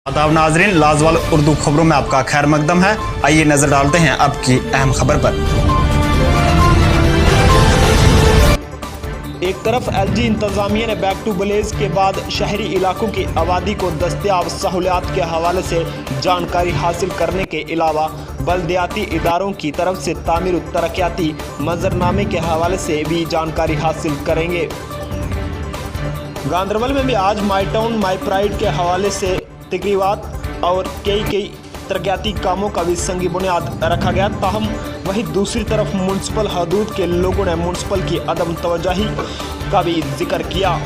आदाब नाजरीन, लाजवाल उर्दू खबरों में आपका खैर मकदम है। आइए नजर डालते हैं अब की अहम खबर पर। एक तरफ एलजी इंतजामिया ने बैक टू विलेज के बाद शहरी इलाकों की आबादी को दस्तयाब सहूलियात के हवाले से जानकारी हासिल करने के अलावा बल्दियाती इदारों की तरफ से तामीर तरक्याती मंजरनामे के हवाले से भी जानकारी हासिल करेंगे। गांदरबल में भी आज माई टाउन माई प्राइड के हवाले से तकरीबात और कई तरक्याती कामों का भी संगी बुनियाद रखा गया। ताहम वहीं दूसरी तरफ म्यूनसिपल हदूद के लोगों ने म्यूनसिपल की अदम तवज्जोही का भी जिक्र किया।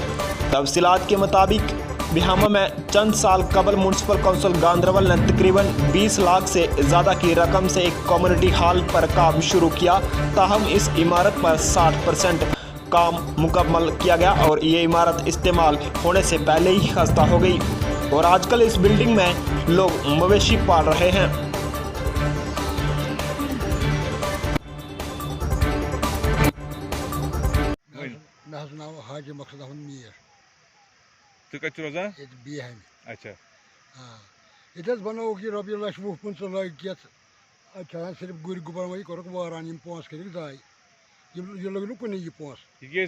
तफसीलात के मुताबिक बिहामा में चंद साल कबल म्यूनसिपल कौंसिल गांदरबल ने तकरीबन 20 लाख से ज़्यादा की रकम से एक कम्युनिटी हॉल पर काम शुरू किया। ताहम इस इमारत पर 60% काम मुकम्मल किया गया और ये इमारत इस्तेमाल होने से पहले ही खस्ता हो गई और आजकल इस बिल्डिंग में लोग मवेशी पाल रहे हैं। नाव हाजी मकसद अहमद मीर रोजान अच्छा ये बनो कि रपी लक्ष वह 15 लगे सिर्फ गुर गुबरमई कोर वारान पोस कर जाय ये लग कुन यह पोस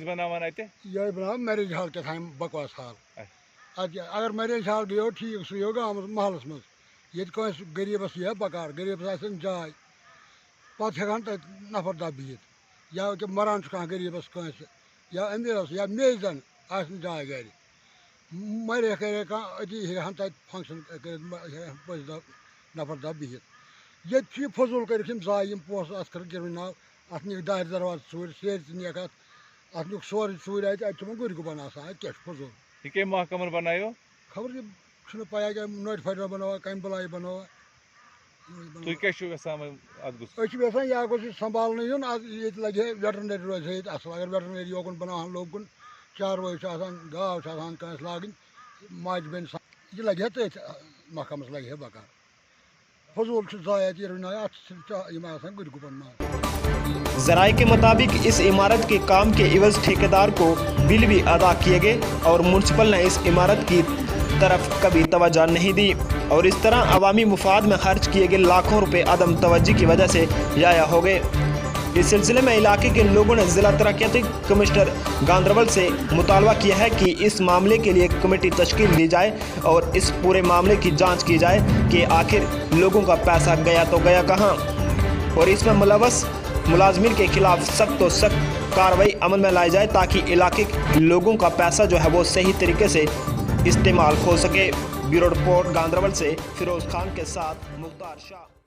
बनावान ये बना मैरिज हॉल क्या बकवास हॉल अगर मैरिज हॉल गयो ठीक सह गाँव महलस मज ये गरीबस यह बकार गरीबस जाय पे हेकान तक नफर दह बिहित या कि मरान कह गरीबस कंस या अमीरस या मेजन जाय गर मर कर अति हेकान तक फंक्शन नफर दह बिहित ये फजूल कर जाय पोस अत कर गिरव अत निक दार दरवाज चूर सेर निक अत निक सोरे चूर अतम गुर गुबन आसान क्या फजूल ये महकमन बनायो खबर पाया क्या नोटिफाइड बनवा कम बलाय बनवा यहां यह गोस संभालने यून ये लगे वेटरनरी रोज असल अगर वेटरनरी योकन बनान लोगन चारवाई गाव कस लागन माज बेन यह लगे तो महकमस लगे बकार फजूल जायत ये गुर गुबन ज़राए के मुताबिक इस इमारत के काम के इवज ठेकेदार को बिल भी अदा किए गए और म्यूनसिपल ने इस इमारत की तरफ कभी तवज्जो नहीं दी और इस तरह अवामी मुफाद में खर्च किए गए लाखों रुपए अदम तवज्जो की वजह से ज़ाया हो गए। इस सिलसिले में इलाके के लोगों ने ज़िला तरक्याती कमिश्नर गांदरबल से मुतालबा किया है कि इस मामले के लिए कमेटी तश्कील दी जाए और इस पूरे मामले की जाँच की जाए कि आखिर लोगों का पैसा गया तो गया कहाँ और इसमें मुलव्वस मुलाजमीन के खिलाफ सख्त कार्रवाई अमल में लाई जाए ताकि इलाके के लोगों का पैसा जो है वो सही तरीके से इस्तेमाल हो सके। ब्यूरो रिपोर्ट गांदरबल से फिरोज खान के साथ मुख्तार शाह।